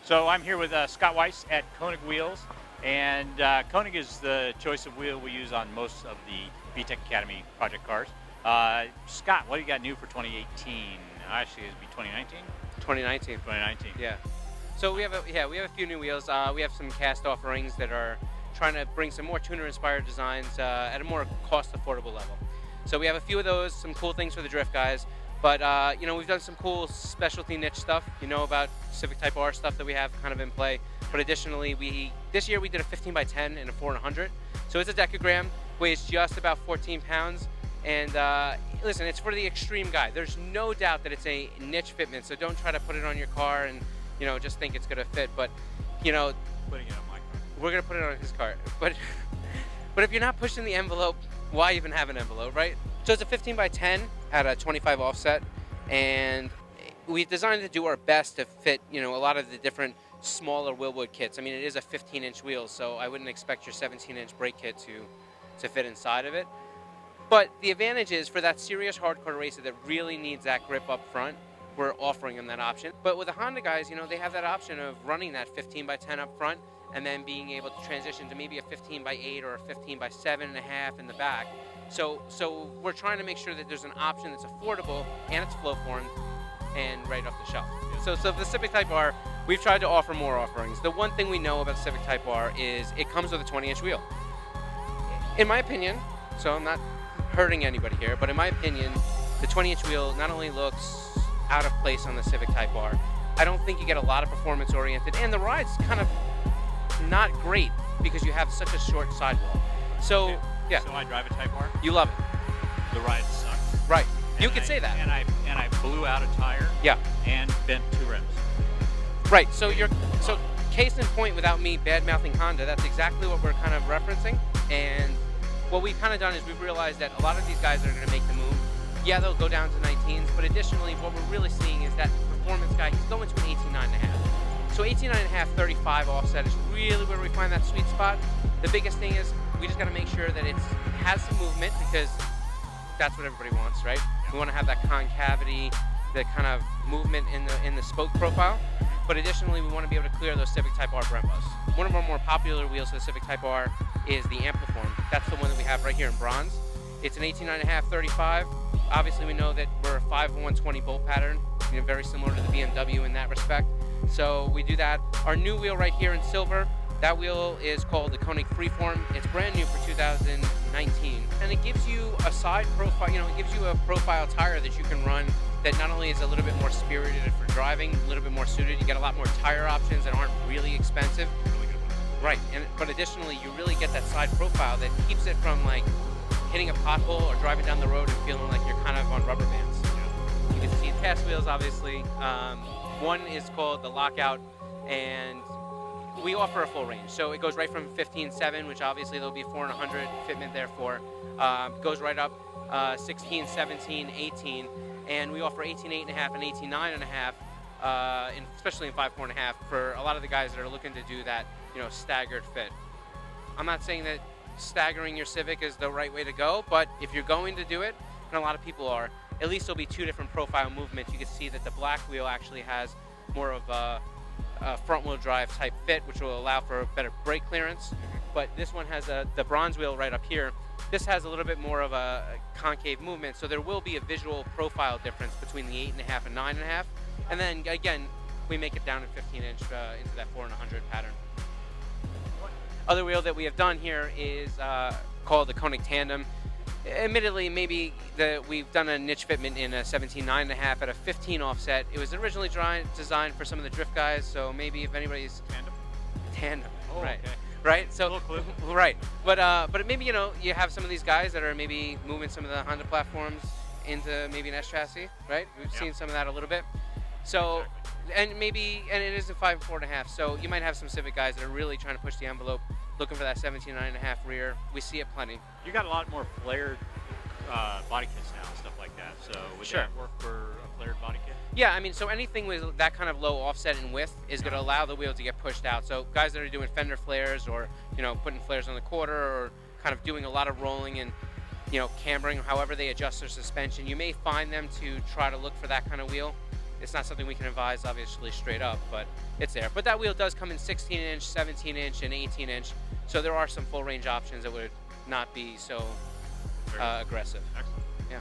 So I'm here with Scott Weiss at Konig Wheels, and Konig is the choice of wheel we use on most of the VTEC Academy project cars. Scott, what do you got new for 2018? Actually, it'd be 2019? 2019. 2019. Yeah. So we have a few new wheels. We have some cast offerings that are trying to bring some more tuner-inspired designs at a more cost-affordable level. So we have a few of those, some cool things for the drift guys. But you know, we've done some cool specialty niche stuff. You know about Civic Type R stuff that we have kind of in play. But additionally, this year we did a 15x10 and a 4 and 100. So it's a decagram, weighs just about 14 pounds. And listen, it's for the extreme guy. There's no doubt that it's a niche fitment. So don't try to put it on your car and just think it's gonna fit. But Putting it on my car. we're gonna put it on his car. But if you're not pushing the envelope, why even have an envelope, right? So it's a 15x10 at a 25 offset, and we designed to do our best to fit, a lot of the different smaller Willwood kits. I mean, it is a 15-inch wheel, so I wouldn't expect your 17-inch brake kit to fit inside of it. But the advantage is for that serious hardcore racer that really needs that grip up front, we're offering them that option. But with the Honda guys, they have that option of running that 15x10 up front and then being able to transition to maybe a 15x8 or a 15x7.5 in the back. So we're trying to make sure that there's an option that's affordable and it's flow formed and right off the shelf. So the Civic Type R, we've tried to offer more offerings. The one thing we know about the Civic Type R is it comes with a 20-inch wheel. In my opinion, so I'm not hurting anybody here, but in my opinion, the 20-inch wheel not only looks out of place on the Civic Type R, I don't think you get a lot of performance oriented, and the ride's kind of not great because you have such a short sidewall. So, yeah. So I drive a Type R. You love it. The ride sucks. Right. You And could say that. And I blew out a tire. Yeah. And bent 2 rims. Right. So case in point, without me bad-mouthing Honda, that's exactly what we're kind of referencing. And what we've kind of done is we've realized that a lot of these guys that are going to make the move, yeah, they'll go down to 19s, but additionally, what we're really seeing is that performance guy, he's going to an 18.9.5. So 18.9.5, 35 offset is really where we find that sweet spot. The biggest thing is we just got to make sure that it has some movement because that's what everybody wants, right? We want to have that concavity, the kind of movement in the spoke profile. But additionally, we want to be able to clear those Civic Type R Brembos. One of our more popular wheels for the Civic Type R is the Ampliform. That's the one that we have right here in bronze. It's an 18.9.5, 35. Obviously, we know that we're a 5-120 bolt pattern, very similar to the BMW in that respect. So we do that. Our new wheel right here in silver, that wheel is called the Konig Freeform. It's brand new for 2019. And it gives you a side profile, it gives you a profile tire that you can run that not only is a little bit more spirited for driving, a little bit more suited, you get a lot more tire options that aren't really expensive. Right, but additionally, you really get that side profile that keeps it from like hitting a pothole or driving down the road and feeling like you're kind of on rubber bands. You can see cast wheels, obviously. One is called the Lockout, and we offer a full range. So it goes right from 15.7, which obviously there'll be 4 and 100 fitment there for, goes right up 16, 17, 18, and we offer 18.8.5 and 18.9.5, especially in 5.4.5 for a lot of the guys that are looking to do that, staggered fit. I'm not saying that staggering your Civic is the right way to go, but if you're going to do it, and a lot of people are, at least there'll be 2 different profile movements. You can see that the black wheel actually has more of a front-wheel drive type fit, which will allow for better brake clearance. But this one has the bronze wheel right up here. This has a little bit more of a concave movement, so there will be a visual profile difference between the 8.5 and 9.5. And then again, we make it down to 15-inch into that 4 and 100 pattern. Other wheel that we have done here is called the Konig Tandem. Admittedly, maybe we've done a niche fitment in a 17.9.5 at a 15 offset. It was originally designed for some of the drift guys, so maybe if anybody's tandem, Oh, right, okay. right. So, Cool. right, but maybe you have some of these guys that are maybe moving some of the Honda platforms into maybe an S chassis, right? We've seen some of that a little bit. So, Exactly. and it is a 5 and 4.5. So you might have some Civic guys that are really trying to push the envelope, looking for that 17.9.5 rear. We see it plenty. You got a lot more flared body kits now and stuff like that. So would Sure. that work for a flared body kit? Yeah, I mean, so anything with that kind of low offset and width is going to allow the wheel to get pushed out. So guys that are doing fender flares or, putting flares on the quarter or kind of doing a lot of rolling and you know, cambering, however they adjust their suspension. You may find them to try to look for that kind of wheel. It's not something we can advise, obviously, straight up, but it's there. But that wheel does come in 16-inch, 17-inch, and 18-inch. So there are some full range options that would not be so aggressive. Excellent. Yeah.